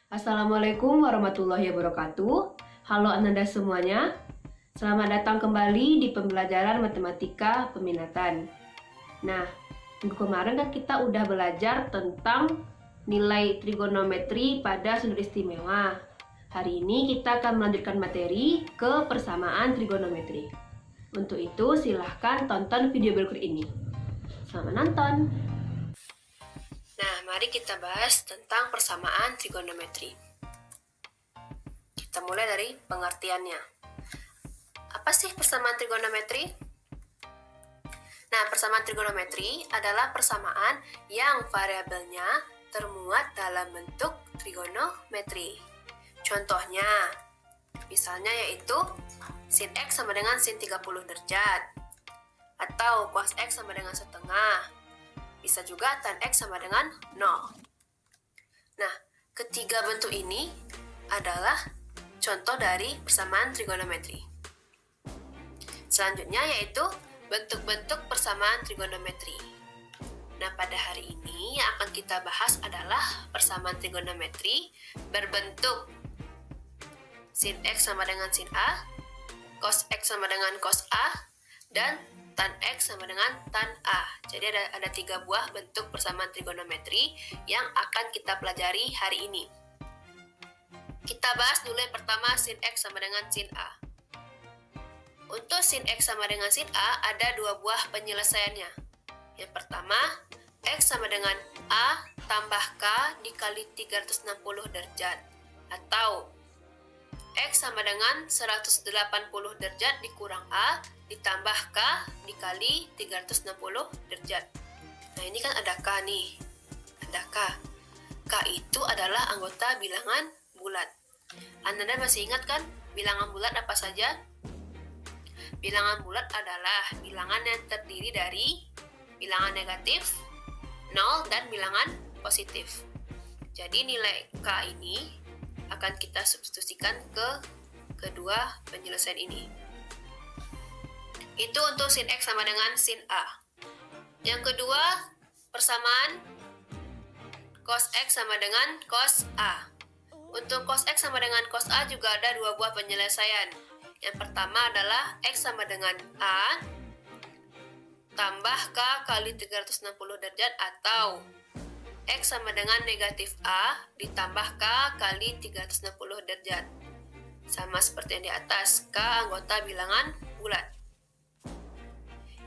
Assalamualaikum warahmatullahi wabarakatuh. Halo Ananda semuanya. Selamat datang kembali di pembelajaran matematika peminatan. Nah, minggu kemarin kan kita udah belajar tentang nilai trigonometri pada sudut istimewa. Hari ini kita akan melanjutkan materi ke persamaan trigonometri. Untuk itu, silahkan tonton video berikut ini. Selamat nonton! Nah, mari kita bahas tentang persamaan trigonometri. Kita mulai dari pengertiannya. Apa sih persamaan trigonometri? Nah, persamaan trigonometri adalah persamaan yang variabelnya termuat dalam bentuk trigonometri. Contohnya, misalnya yaitu sin X sama dengan sin 30 derajat, atau cos X sama dengan setengah. Bisa juga tan X sama dengan 0. Nah, ketiga bentuk ini adalah contoh dari persamaan trigonometri. Selanjutnya yaitu bentuk-bentuk persamaan trigonometri. Nah, pada hari ini yang akan kita bahas adalah persamaan trigonometri berbentuk sin X sama dengan sin A, cos X sama dengan cos A, dan tan X sama dengan tan A. Jadi ada 3 buah bentuk persamaan trigonometri yang akan kita pelajari hari ini. Kita bahas dulu yang pertama, sin X sama dengan sin A. Untuk sin X sama dengan sin A ada 2 buah penyelesaiannya. Yang pertama, X sama dengan A tambah K dikali 360 derajat, atau X sama dengan 180 derajat dikurang A ditambah K dikali 360 derajat. Nah, ini kan ada K nih. Ada K. K itu adalah anggota bilangan bulat. Anda masih ingat kan bilangan bulat apa saja? Bilangan bulat adalah bilangan yang terdiri dari bilangan negatif, 0, dan bilangan positif. Jadi nilai K ini akan kita substitusikan ke kedua penyelesaian ini. Itu untuk sin X sama dengan sin A. Yang kedua, persamaan cos X sama dengan cos A. Untuk cos X sama dengan cos A juga ada 2 buah penyelesaian. Yang pertama adalah X sama dengan A tambah K kali 360 derajat, atau X sama dengan negatif A ditambah K kali 360 derajat. Sama seperti yang di atas, K anggota bilangan bulat.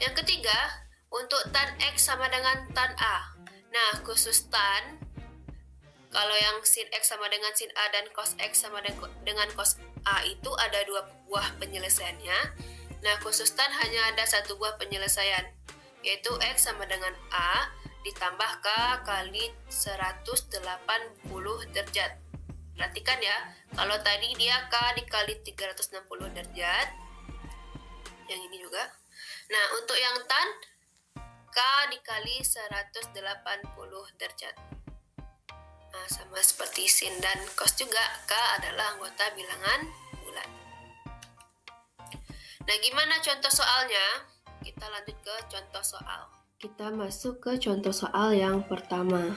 Yang ketiga, untuk tan X sama dengan tan A. Nah, khusus tan, kalau yang sin X sama dengan sin A dan cos X sama dengan cos A itu ada 2 buah penyelesaiannya. Nah, khusus tan hanya ada 1 buah penyelesaian, yaitu X sama dengan A ditambah K kali 180 derajat. Perhatikan ya, kalau tadi dia K dikali 360 derajat, yang ini juga. Nah, untuk yang tan, K dikali 180 derajat. Nah, sama seperti sin dan cos juga, K adalah anggota bilangan bulat. Nah, gimana contoh soalnya? Kita lanjut ke contoh soal. Kita masuk ke contoh soal yang pertama.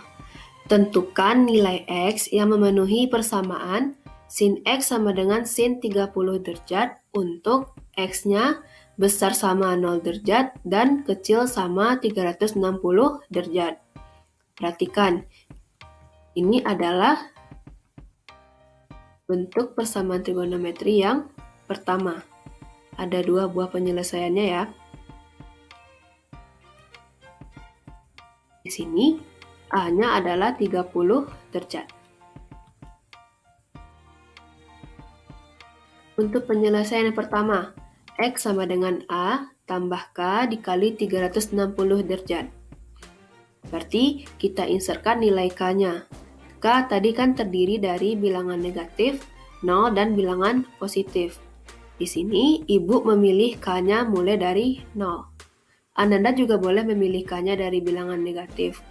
Tentukan nilai X yang memenuhi persamaan sin X sama dengan sin 30 derajat untuk X-nya besar sama 0 derajat dan kecil sama 360 derajat. Perhatikan, ini adalah bentuk persamaan trigonometri yang pertama. Ada 2 buah penyelesaiannya ya. Di sini A-nya adalah 30 derajat. Untuk penyelesaian yang pertama, X sama dengan A tambah K dikali 360 derajat. Berarti kita insertkan nilai K-nya. K tadi kan terdiri dari bilangan negatif, 0, dan bilangan positif. Di sini Ibu memilih K-nya mulai dari 0. Ananda juga boleh memilih K-nya dari bilangan negatif.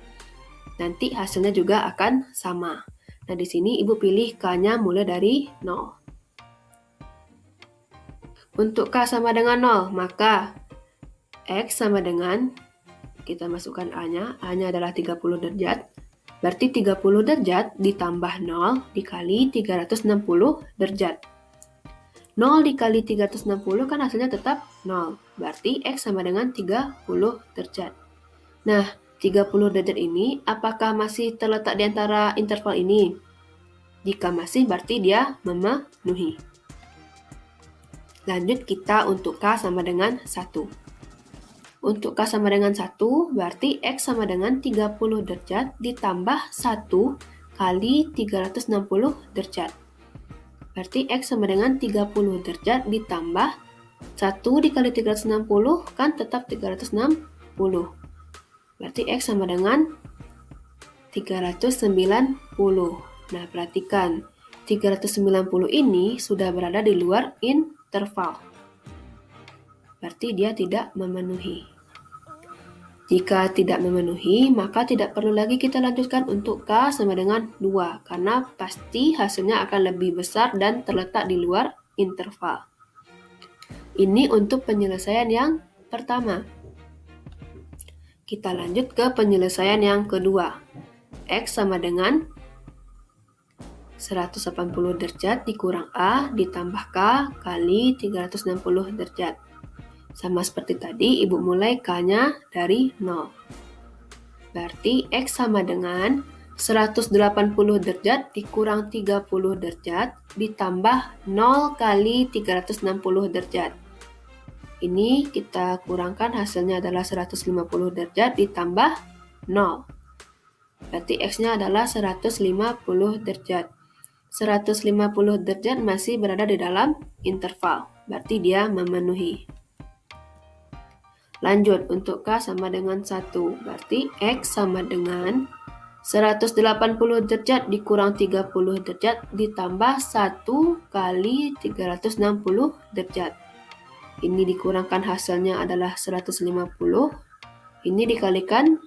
Nanti hasilnya juga akan sama. Nah, di sini Ibu pilih K-nya mulai dari 0. Untuk K sama dengan 0, maka X sama dengan, kita masukkan A-nya adalah 30 derajat, Berarti 30 derajat ditambah 0 dikali 360 derajat. 0 dikali 360 kan hasilnya tetap 0. Berarti X sama dengan 30 derajat. Nah, 30 derajat ini apakah masih terletak di antara interval ini? Jika masih, berarti dia memenuhi. Lanjut kita untuk K sama dengan 1. Untuk K sama dengan 1, berarti X sama dengan 30 derajat ditambah 1 kali 360 derajat. Berarti X sama dengan 30 derajat ditambah 1 dikali 360 kan tetap 360. Berarti X sama dengan 390. Nah, perhatikan. 390 ini sudah berada di luar interval. Berarti dia tidak memenuhi. Jika tidak memenuhi, maka tidak perlu lagi kita lanjutkan untuk K sama dengan 2, karena pasti hasilnya akan lebih besar dan terletak di luar interval. Ini untuk penyelesaian yang pertama. Kita lanjut ke penyelesaian yang kedua. X sama dengan 180 derajat dikurang A ditambah K kali 360 derajat. Sama seperti tadi, Ibu mulai K-nya dari 0. Berarti X sama dengan 180 derajat dikurang 30 derajat ditambah 0 kali 360 derajat. Ini kita kurangkan, hasilnya adalah 150 derajat ditambah 0. Berarti X-nya adalah 150 derajat. 150 derajat masih berada di dalam interval, berarti dia memenuhi. Lanjut, untuk K sama dengan 1, berarti X sama dengan 180 derajat dikurang 30 derajat ditambah 1 kali 360 derajat. Ini dikurangkan, hasilnya adalah 150. Ini dikalikan,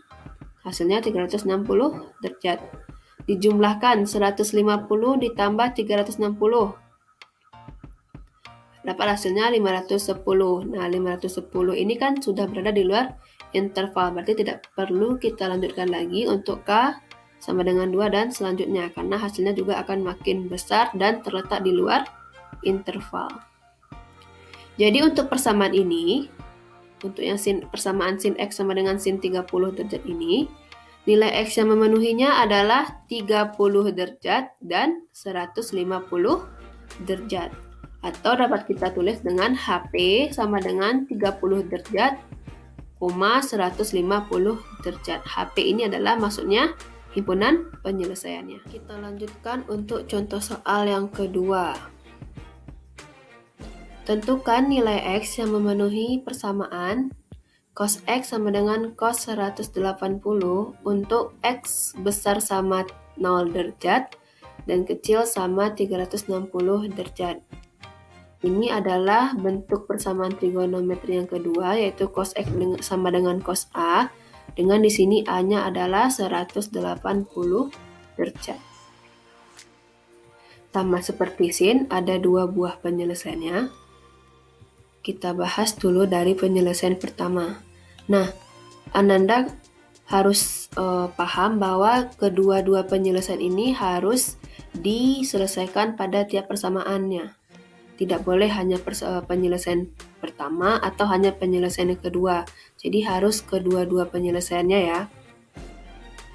hasilnya 360 derajat. Dijumlahkan 150 ditambah 360. Dapat hasilnya 510. Nah, 510 ini kan sudah berada di luar interval. Berarti tidak perlu kita lanjutkan lagi untuk K sama dengan 2 dan selanjutnya. Karena hasilnya juga akan makin besar dan terletak di luar interval. Jadi untuk persamaan ini, untuk yang persamaan sin X sama dengan sin 30 derajat ini, nilai X yang memenuhinya adalah 30 derajat dan 150 derajat. Atau dapat kita tulis dengan HP sama dengan 30 derajat, 150 derajat. HP ini adalah maksudnya himpunan penyelesaiannya. Kita lanjutkan untuk contoh soal yang kedua. Tentukan nilai X yang memenuhi persamaan cos X sama dengan cos 180 untuk X besar sama 0 derajat dan kecil sama 360 derajat. Ini adalah bentuk persamaan trigonometri yang kedua, yaitu cos X sama dengan cos A, dengan di sini A-nya adalah 180 derajat. Sama seperti sin, ada dua buah penyelesaiannya. Kita bahas dulu dari penyelesaian pertama. Nah, Ananda harus paham bahwa kedua-dua penyelesaian ini harus diselesaikan pada tiap persamaannya. Tidak boleh hanya penyelesaian pertama atau hanya penyelesaian yang kedua. Jadi harus kedua-dua penyelesaiannya ya.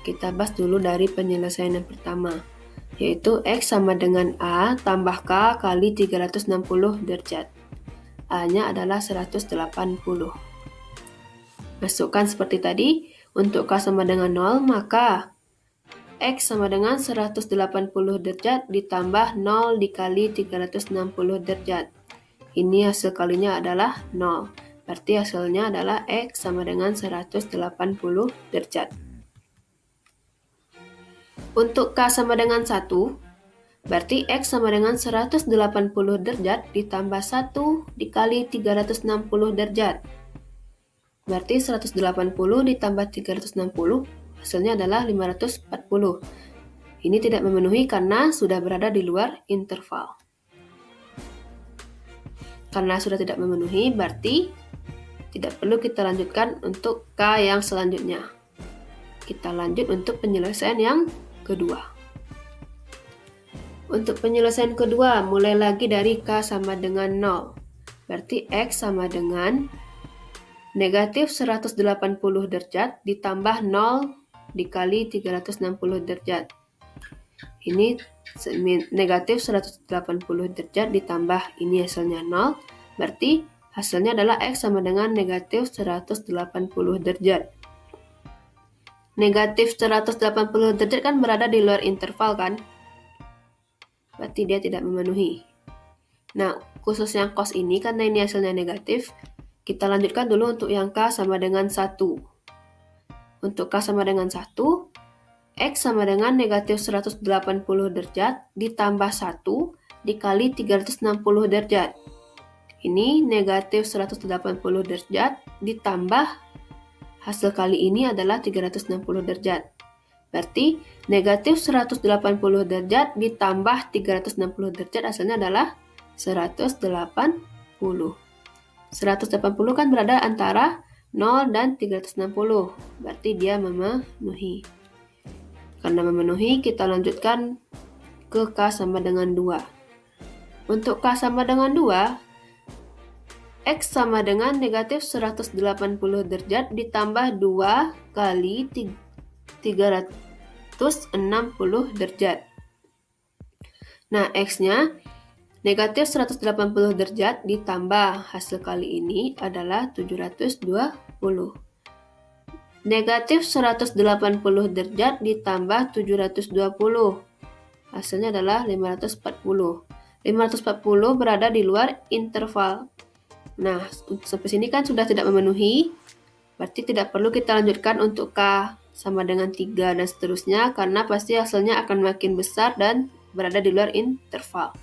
Kita bahas dulu dari penyelesaian yang pertama, yaitu X sama dengan A tambah K kali 360 derajat. A-nya adalah 180. Masukkan seperti tadi, untuk K sama dengan 0, maka X sama dengan 180 derajat ditambah 0 dikali 360 derajat. Ini hasil kalinya adalah 0. Berarti hasilnya adalah X sama dengan 180 derajat. Untuk K sama dengan 1, berarti X sama dengan 180 derajat ditambah 1 dikali 360 derajat. Berarti 180 ditambah 360, hasilnya adalah 540. Ini tidak memenuhi karena sudah berada di luar interval. Karena sudah tidak memenuhi, berarti tidak perlu kita lanjutkan untuk K yang selanjutnya. Kita lanjut untuk penyelesaian yang kedua. Untuk penyelesaian kedua, mulai lagi dari K sama dengan 0. Berarti X sama dengan negatif 180 derajat ditambah 0 dikali 360 derajat. Ini negatif 180 derajat ditambah ini hasilnya 0. Berarti hasilnya adalah X sama dengan negatif 180 derajat. Negatif 180 derajat kan berada di luar interval kan? Berarti dia tidak memenuhi. Nah, khusus yang cos ini karena ini hasilnya negatif, kita lanjutkan dulu untuk yang K sama dengan 1. Untuk K sama dengan 1, X sama dengan negatif 180 derajat ditambah 1 dikali 360 derajat. Ini negatif 180 derajat ditambah hasil kali ini adalah 360 derajat. Berarti negatif 180 derajat ditambah 360 derajat hasilnya adalah 180. 180 kan berada antara 0 dan 360. Berarti dia memenuhi. Karena memenuhi, kita lanjutkan ke K sama dengan 2. Untuk K sama dengan 2, X sama dengan negatif 180 derajat ditambah 2 kali 360 derajat. Nah, X-nya negatif 180 derajat ditambah hasil kali ini adalah 720. Negatif 180 derajat ditambah 720. Hasilnya adalah 540. 540 berada di luar interval. Nah, sampai sini kan sudah tidak memenuhi, berarti tidak perlu kita lanjutkan untuk K sama dengan 3 dan seterusnya, karena pasti hasilnya akan makin besar dan berada di luar interval.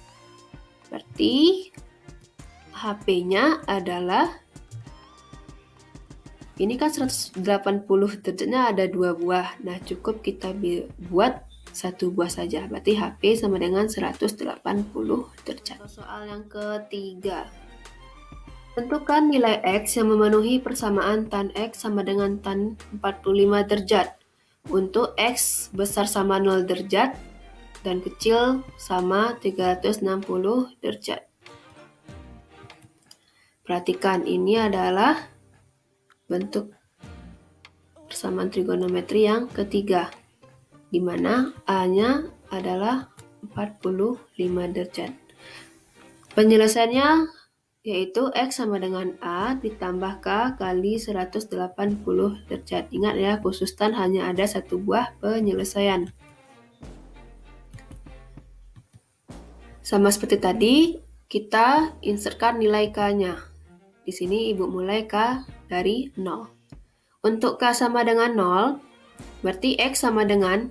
Berarti HP-nya adalah, ini kan 180 derajatnya ada 2 buah, nah cukup kita buat 1 buah saja, berarti HP sama dengan 180 derajat. Soal yang ketiga. Tentukan nilai X yang memenuhi persamaan tan X sama dengan tan 45 derajat untuk X besar sama 0 derajat dan kecil sama 360 derajat. Perhatikan, ini adalah bentuk persamaan trigonometri yang ketiga, di mana A-nya adalah 45 derajat. Penyelesaiannya yaitu X sama dengan A ditambah K kali 180 derajat. Ingat ya, khusus tan hanya ada 1 buah penyelesaian. Sama seperti tadi, kita insertkan nilai K-nya. Di sini Ibu mulai K dari 0. Untuk K sama dengan 0, berarti X sama dengan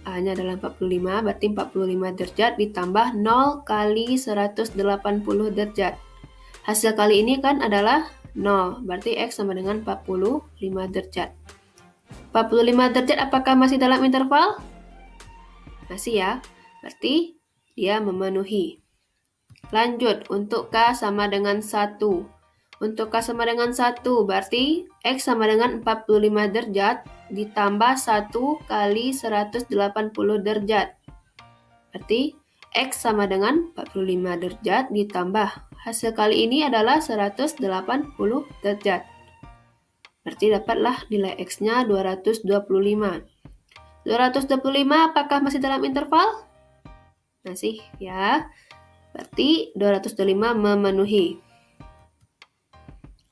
A-nya adalah 45, berarti 45 derajat ditambah 0 kali 180 derajat. Hasil kali ini kan adalah 0, berarti X sama dengan 45 derajat. 45 derajat apakah masih dalam interval? Masih ya, berarti dia memenuhi. Lanjut, untuk K sama dengan 1. Untuk K sama dengan 1, berarti X sama dengan 45 derajat ditambah 1 kali 180 derajat. Berarti X sama dengan 45 derajat ditambah hasil kali ini adalah 180 derajat. Berarti dapatlah nilai X-nya 225. 225 apakah masih dalam interval? Masih ya. Berarti 225 memenuhi.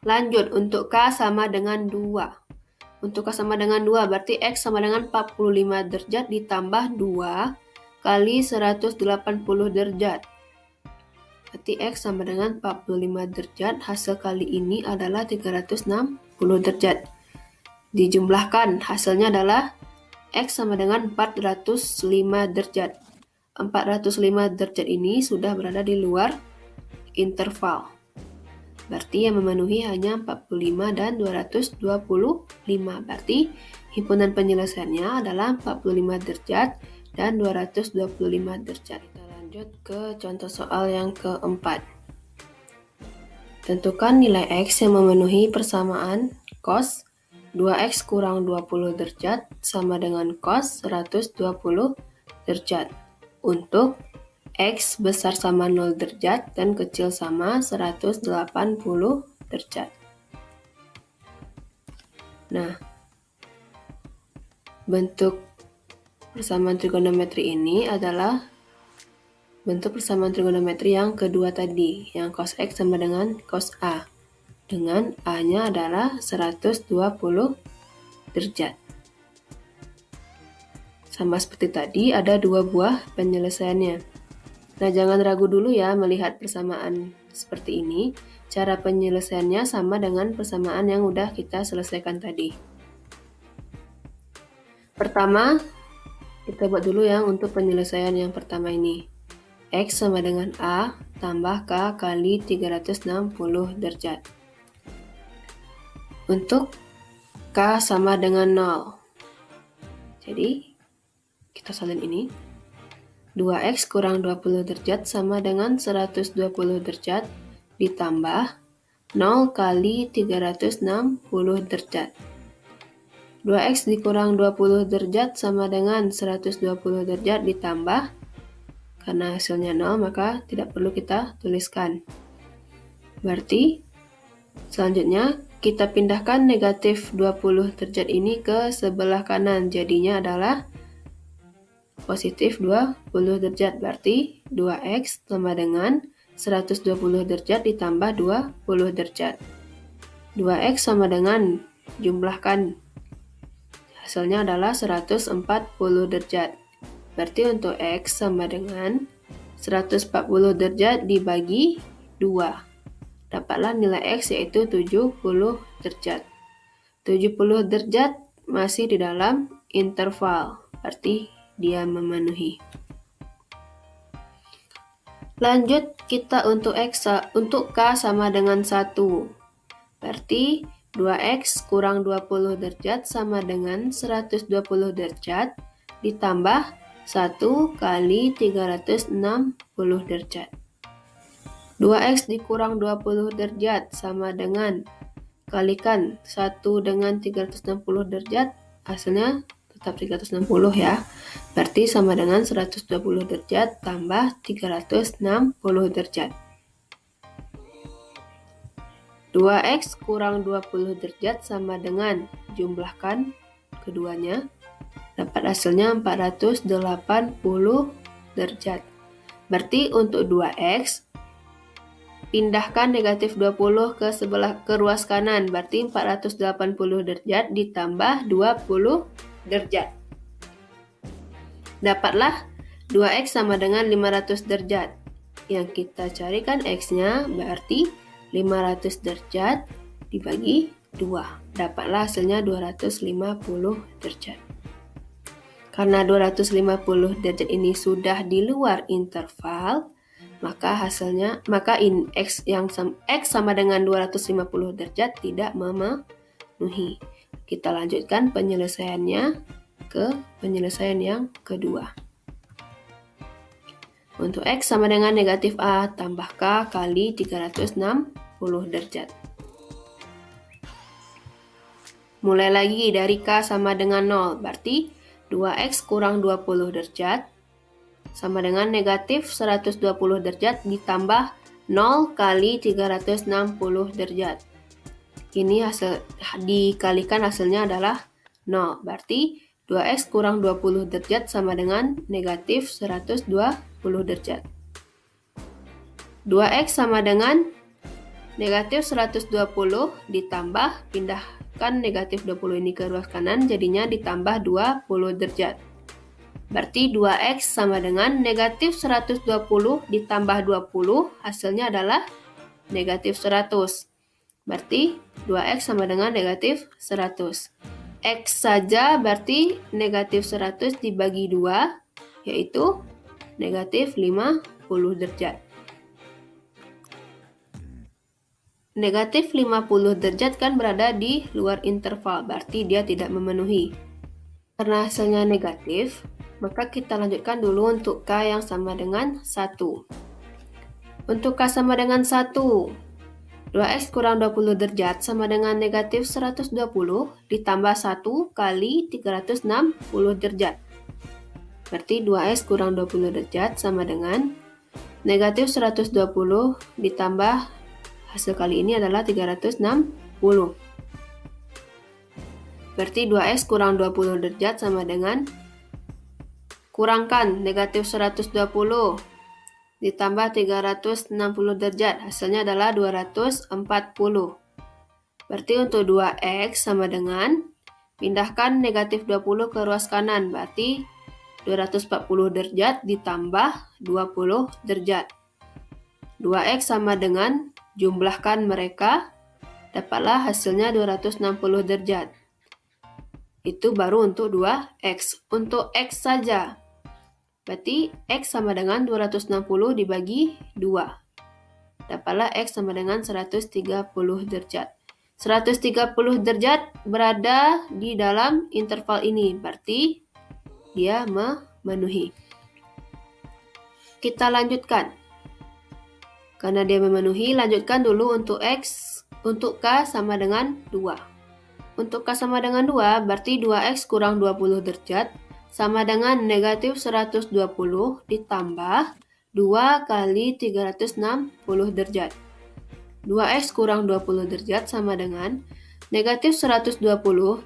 Lanjut, untuk K sama dengan 2. Untuk K sama dengan 2, berarti X sama dengan 45 derajat ditambah 2 kali 180 derajat. Berarti X sama dengan 45 derajat, hasil kali ini adalah 360 derajat. Dijumlahkan, hasilnya adalah X sama dengan 405 derajat. 405 derajat ini sudah berada di luar interval. Berarti yang memenuhi hanya 45 dan 225. Berarti himpunan penyelesaiannya adalah 45 derajat dan 225 derajat. Kita lanjut ke contoh soal yang keempat. Tentukan nilai X yang memenuhi persamaan cos 2x kurang 20 derajat sama dengan cos 120 derajat. Untuk X besar sama 0 derajat dan kecil sama 180 derajat. Nah, bentuk persamaan trigonometri ini adalah bentuk persamaan trigonometri yang kedua tadi, yang cos X sama dengan cos A. Dengan A-nya adalah 120 derajat. Sama seperti tadi, ada dua buah penyelesaiannya. Nah, jangan ragu dulu ya melihat persamaan seperti ini. Cara penyelesaiannya sama dengan persamaan yang udah kita selesaikan tadi. Pertama, kita buat dulu yang untuk penyelesaian yang pertama ini. X sama dengan A tambah K kali 360 derajat. Untuk K sama dengan 0. Jadi, kita salin ini. 2x kurang 20 derajat sama dengan 120 derajat ditambah 0 kali 360 derajat. 2x dikurang 20 derajat sama dengan 120 derajat ditambah, karena hasilnya 0 maka tidak perlu kita tuliskan. Berarti selanjutnya kita pindahkan negatif 20 derajat ini ke sebelah kanan, jadinya adalah positif 20 derajat, berarti 2x sama dengan 120 derajat ditambah 20 derajat. 2x sama dengan, jumlahkan, hasilnya adalah 140 derajat. Berarti untuk x sama dengan 140 derajat dibagi 2. Dapatlah nilai x yaitu 70 derajat. 70 derajat masih di dalam interval, berarti dia memenuhi. Lanjut kita untuk K sama dengan 1. Berarti 2x kurang 20 derajat sama dengan 120 derajat ditambah 1 kali 360 derajat. 2x dikurang 20 derajat sama dengan, kalikan 1 dengan 360 derajat, hasilnya tetap 360 ya. Berarti sama dengan 120 derajat tambah 360 derajat. 2x kurang 20 derajat sama dengan, jumlahkan keduanya, dapat hasilnya 480 derajat. Berarti untuk 2x, pindahkan negatif 20 ke ruas kanan, berarti 480 derajat ditambah 20 derajat. Dapatlah 2x sama dengan 500 derajat. Yang kita carikan x-nya berarti 500 derajat dibagi 2. Dapatlah hasilnya 250 derajat. Karena 250 derajat ini sudah di luar interval, maka hasilnya x sama dengan 250 derajat tidak memenuhi. Kita lanjutkan penyelesaiannya ke penyelesaian yang kedua. Untuk x sama dengan negatif A tambah K kali 360 derajat. Mulai lagi dari K sama dengan 0, berarti 2x kurang 20 derajat sama dengan negatif 120 derajat ditambah 0 kali 360 derajat. Ini dikalikan hasilnya adalah 0, berarti 2x kurang 20 derajat sama dengan negatif 120 derajat. 2x sama dengan negatif 120 ditambah, pindahkan negatif 20 ini ke ruas kanan, jadinya ditambah 20 derajat. Berarti 2x sama dengan negatif 120 ditambah 20, hasilnya adalah negatif 100. Berarti 2x sama dengan negatif 100. X saja berarti negatif 100 dibagi 2, yaitu negatif 50 derajat. Negatif 50 derajat kan berada di luar interval, berarti dia tidak memenuhi. Karena hasilnya negatif, maka kita lanjutkan dulu untuk K yang sama dengan 1. Untuk K sama dengan 1, 2x kurang 20 derajat sama dengan negatif 120 ditambah 1 kali 360 derajat. Berarti 2x kurang 20 derajat sama dengan negatif 120 ditambah hasil kali ini adalah 360. Berarti 2x kurang 20 derajat sama dengan kurangkan negatif 120 ditambah 360 derajat, hasilnya adalah 240. Berarti untuk 2x sama dengan, pindahkan negatif 20 ke ruas kanan, berarti 240 derajat ditambah 20 derajat. 2x sama dengan, jumlahkan mereka, dapatlah hasilnya 260 derajat. Itu baru untuk 2x. Untuk x saja, berarti x sama dengan 260 dibagi 2. Dapatlah x sama dengan 130 derajat. 130 derajat berada di dalam interval ini, berarti dia memenuhi. Kita lanjutkan. Karena dia memenuhi, lanjutkan dulu untuk x, untuk k sama dengan 2. Untuk k sama dengan 2, berarti 2x kurang 20 derajat sama dengan negatif 120 ditambah 2 kali 360 derajat. 2x kurang 20 derajat sama dengan negatif 120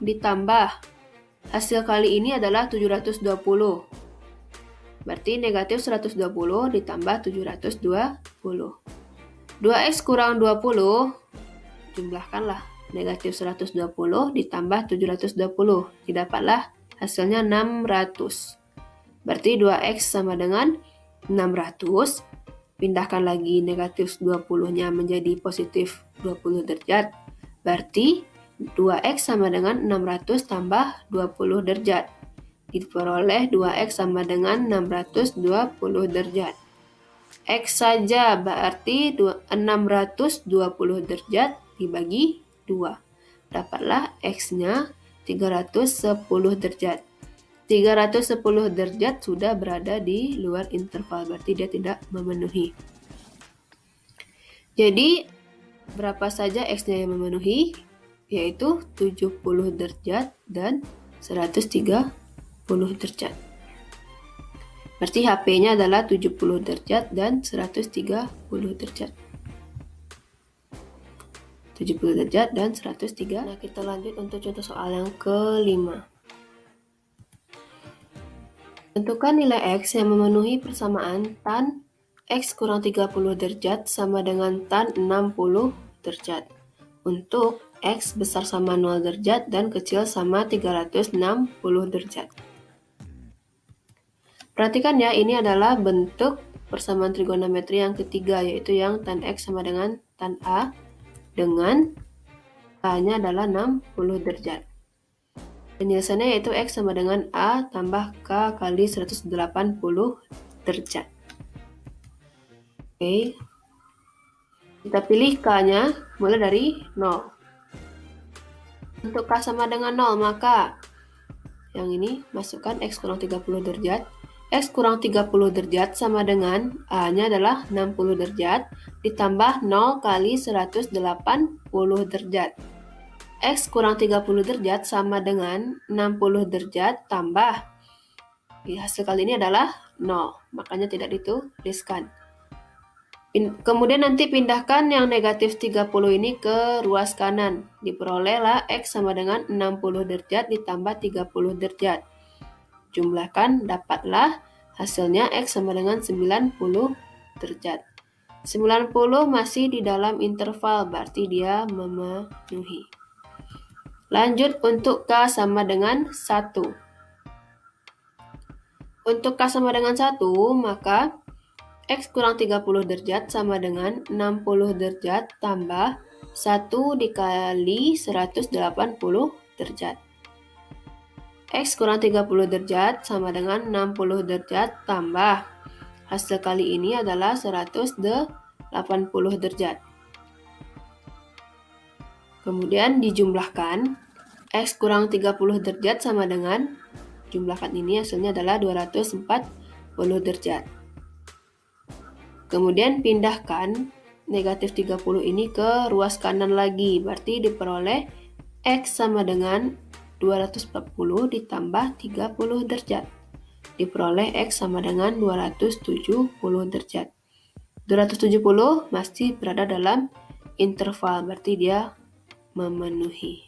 ditambah hasil kali ini adalah 720. Berarti negatif 120 ditambah 720. 2x kurang 20, jumlahkanlah. Negatif 120 ditambah 720. Didapatlah hasilnya 600. Berarti 2x sama dengan 600. Pindahkan lagi negatif 20-nya menjadi positif 20 derajat. Berarti 2x sama dengan 600 tambah 20 derajat. Diperoleh 2x sama dengan 620 derajat. X saja berarti 620 derajat dibagi 2. Dapatlah x-nya 310 derajat. 310 derajat sudah berada di luar interval, berarti dia tidak memenuhi. Jadi, berapa saja x-nya yang memenuhi? Yaitu 70 derajat dan 130 derajat. Berarti HP-nya adalah 70 derajat dan 130 derajat. 70 derajat dan 103. Nah, kita lanjut untuk contoh soal yang kelima. Tentukan nilai x yang memenuhi persamaan tan x kurang 30 derajat sama dengan tan 60 derajat. Untuk x besar sama 0 derajat dan kecil sama 360 derajat. Perhatikan ya, ini adalah bentuk persamaan trigonometri yang ketiga, yaitu yang tan x sama dengan tan a dengan a-nya adalah 60 derajat. Penyelesaiannya yaitu x sama dengan a tambah k kali 180 derajat. Oke. Kita pilih k-nya mulai dari 0. Untuk k sama dengan 0, maka yang ini masukkan x kurang 30 derajat. X kurang 30 derajat sama dengan A-nya adalah 60 derajat ditambah 0 kali 180 derajat. X kurang 30 derajat sama dengan 60 derajat tambah, hasil kali ini adalah 0, makanya tidak dituliskan. Kemudian nanti pindahkan yang negatif 30 ini ke ruas kanan. Diperolehlah X sama dengan 60 derajat ditambah 30 derajat. Jumlahkan, dapatlah hasilnya X sama dengan 90 derajat. 90 masih di dalam interval, berarti dia memenuhi. Lanjut untuk K sama dengan 1. Untuk K sama dengan 1, maka X kurang 30 derajat sama dengan 60 derajat tambah 1 dikali 180 derajat. X kurang 30 derajat sama dengan 60 derajat tambah, hasil kali ini adalah 180 derajat. Kemudian dijumlahkan, X kurang 30 derajat sama dengan, jumlahkan ini hasilnya adalah 240 derajat. Kemudian pindahkan negatif 30 ini ke ruas kanan lagi. Berarti diperoleh X sama dengan 240 ditambah 30 derajat. Diperoleh X sama dengan 270 derajat. 270 masih berada dalam interval, berarti dia memenuhi.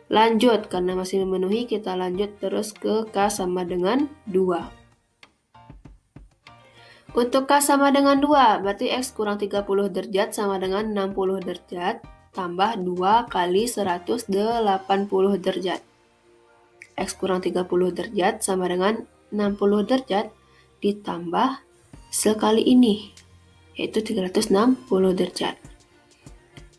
Lanjut, karena masih memenuhi, kita lanjut terus ke K sama dengan 2. Untuk K sama dengan 2, berarti X kurang 30 derajat sama dengan 60 derajat, tambah 2 kali 180 derajat. X kurang 30 derajat sama dengan 60 derajat, ditambah sekali ini, yaitu 360 derajat.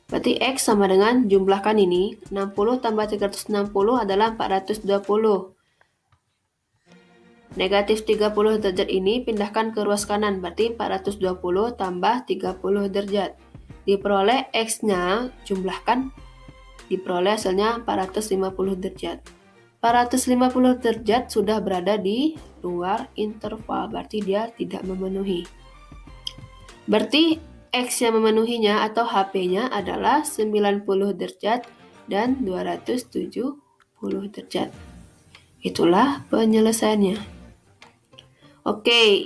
Berarti X sama dengan, jumlahkan ini, 60 tambah 360 adalah 420. Negatif 30 derajat ini pindahkan ke ruas kanan, berarti 420 tambah 30 derajat. Diperoleh X-nya, jumlahkan, diperoleh hasilnya 450 derajat. 450 derajat sudah berada di luar interval, berarti dia tidak memenuhi. Berarti X yang memenuhinya atau HP-nya adalah 90 derajat dan 270 derajat. Itulah penyelesaiannya. Oke,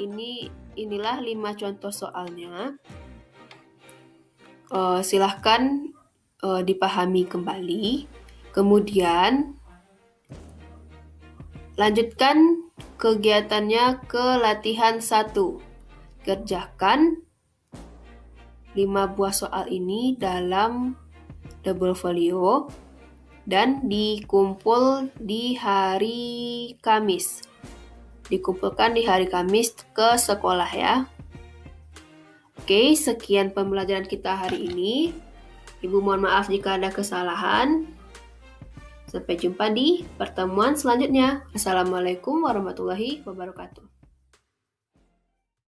inilah 5 contoh soalnya. Silahkan dipahami kembali. Kemudian lanjutkan kegiatannya ke latihan 1. Kerjakan 5 buah soal ini dalam double folio dan dikumpul di hari Kamis. Dikumpulkan di hari Kamis ke sekolah ya. Oke, sekian pembelajaran kita hari ini. Ibu mohon maaf jika ada kesalahan. Sampai jumpa di pertemuan selanjutnya. Assalamualaikum warahmatullahi wabarakatuh.